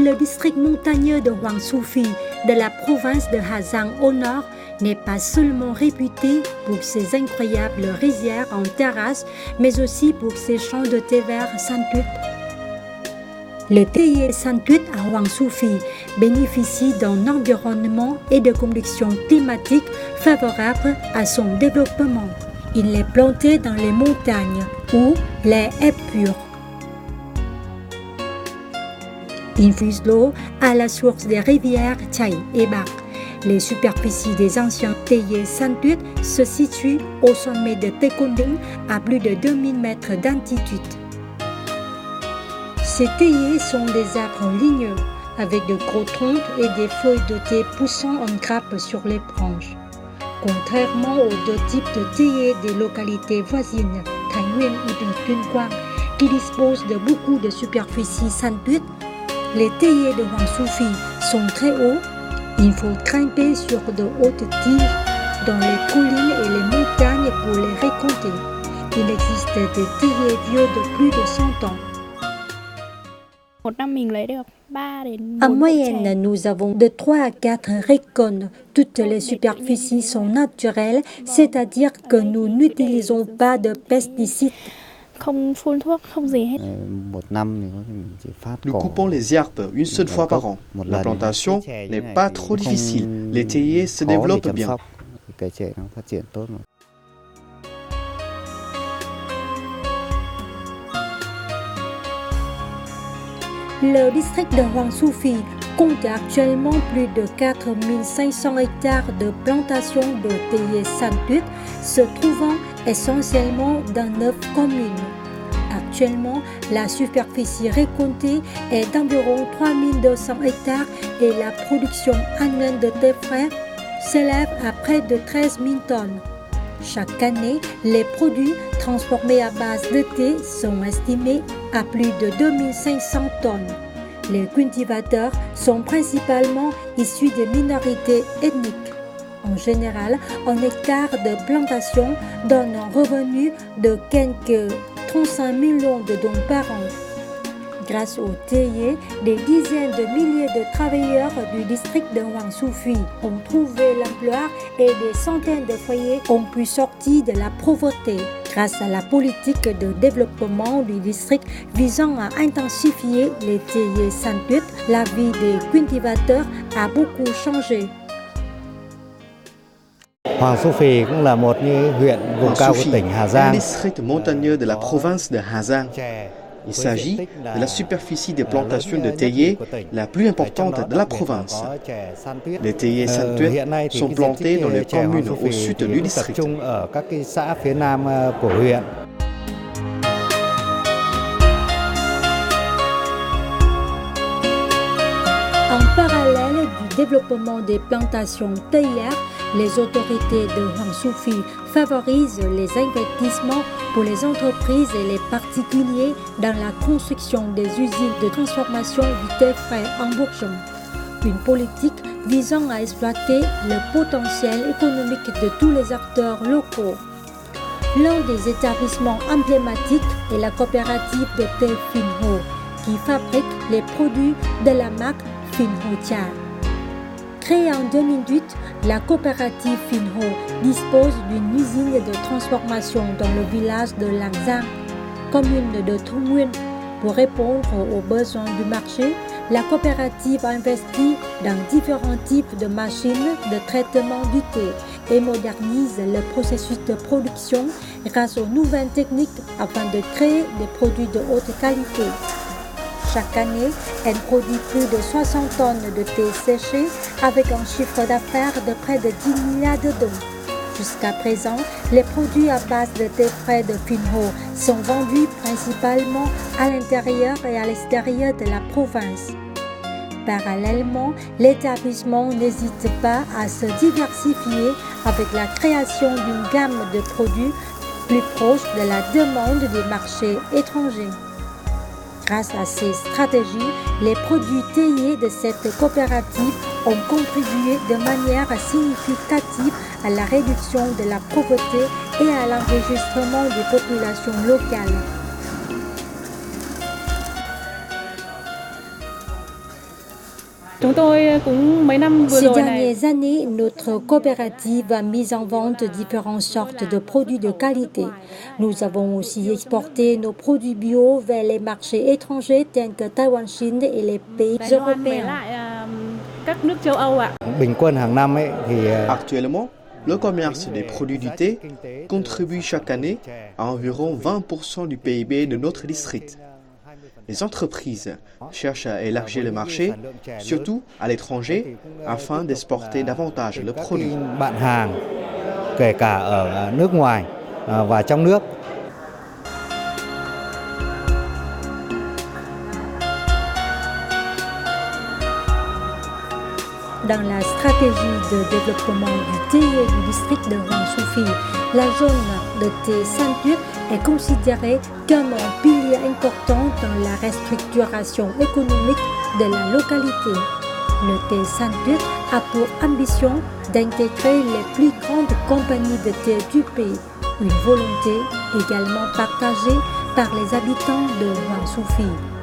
Le district montagneux de Hoang Su Phi de la province de Hà Giang au nord n'est pas seulement réputé pour ses incroyables rizières en terrasse, mais aussi pour ses champs de thé vert San Tuyết. Le théier San Tuyết à Hoang Su Phi bénéficie d'un environnement et de conditions climatiques favorables à son développement. Il est planté dans les montagnes où l'air est pur. Il infuse l'eau à la source des rivières Chai et Bac. Les superficies des anciens théiers San Tuyết se situent au sommet de Taekwondo à plus de 2000 mètres d'altitude. Ces théiers sont des arbres ligneux avec de gros troncs et des feuilles de thé poussant en grappe sur les branches. Contrairement aux deux types de théiers des localités voisines, Thái Nguyên ou de Tuyên Quang, qui disposent de beaucoup de superficies San Tuyết, les théiers de Hoang Su Phi sont très hauts. Il faut grimper sur de hautes tiges dans les collines et les montagnes pour les récolter. Il existe des théiers vieux de plus de 100 ans. En moyenne, nous avons de 3 à 4 récoltes. Toutes les superficies sont naturelles, c'est-à-dire que nous n'utilisons pas de pesticides. Nous coupons les herbes une seule fois par an. La plantation n'est pas trop difficile. Les théiers se développent bien. Le district de Hoang Su Phi compte actuellement plus de 4500 hectares de plantations de théiers San Tuyết, se trouvant essentiellement dans 9 communes. Actuellement, la superficie récoltée est d'environ 3200 hectares et la production annuelle de thé frais s'élève à près de 13 000 tonnes. Chaque année, les produits transformés à base de thé sont estimés à plus de 2500 tonnes. Les cultivateurs sont principalement issus des minorités ethniques. En général, un hectare de plantation donne un revenu de quelques 35 millions de dons par an. Grâce aux théiers, des dizaines de milliers de travailleurs du district de Hoang Su Phi ont trouvé l'emploi et des centaines de foyers ont pu sortir de la pauvreté. Grâce à la politique de développement du district visant à intensifier les théiers San Tuyết, la vie des cultivateurs a beaucoup changé. Hoang Su Phi cũng là một như huyện vùng cao của tỉnh Hà Giang. Un district montagneux de la province de Hà Giang. Il s'agit de la superficie des plantations de théiers la plus importante de la province. Les théiers San Tuyết sont plantés dans les communes au sud du district. En parallèle du développement des plantations théières, les autorités de Hoang Su Phi favorisent les investissements pour les entreprises et les particuliers dans la construction des usines de transformation du thé frais en bourgeon. Une politique visant à exploiter le potentiel économique de tous les acteurs locaux. L'un des établissements emblématiques est la coopérative de thé Phin Ho, qui fabrique les produits de la marque Phin Ho Cha. Créée en 2008, la coopérative Phin Ho dispose d'une usine de transformation dans le village de Lang Giang, commune de Thu Nguyên. Pour répondre aux besoins du marché, la coopérative investit dans différents types de machines de traitement du thé et modernise le processus de production grâce aux nouvelles techniques afin de créer des produits de haute qualité. Chaque année, elle produit plus de 60 tonnes de thé séché avec un chiffre d'affaires de près de 10 milliards de dons. Jusqu'à présent, les produits à base de thé frais de Phin Ho sont vendus principalement à l'intérieur et à l'extérieur de la province. Parallèlement, l'établissement n'hésite pas à se diversifier avec la création d'une gamme de produits plus proche de la demande des marchés étrangers. Grâce à ces stratégies, les produits théiers de cette coopérative ont contribué de manière significative à la réduction de la pauvreté et à l'enregistrement des populations locales. Ces dernières années, notre coopérative a mis en vente différentes sortes de produits de qualité. Nous avons aussi exporté nos produits bio vers les marchés étrangers tels que Taïwan, Chine et les pays européens. Actuellement, le commerce des produits du thé contribue chaque année à environ 20% du PIB de notre district. Les entreprises cherchent à élargir le marché, surtout à l'étranger, afin d'exporter davantage le produit. Dans la stratégie de développement du thé et du district de Hoàng Su Phi, la zone de thé San-Tuyết est considérée comme un pilier important dans la restructuration économique de la localité. Le thé San-Tuyết a pour ambition d'intégrer les plus grandes compagnies de thé du pays, une volonté également partagée par les habitants de Hoàng Su Phi.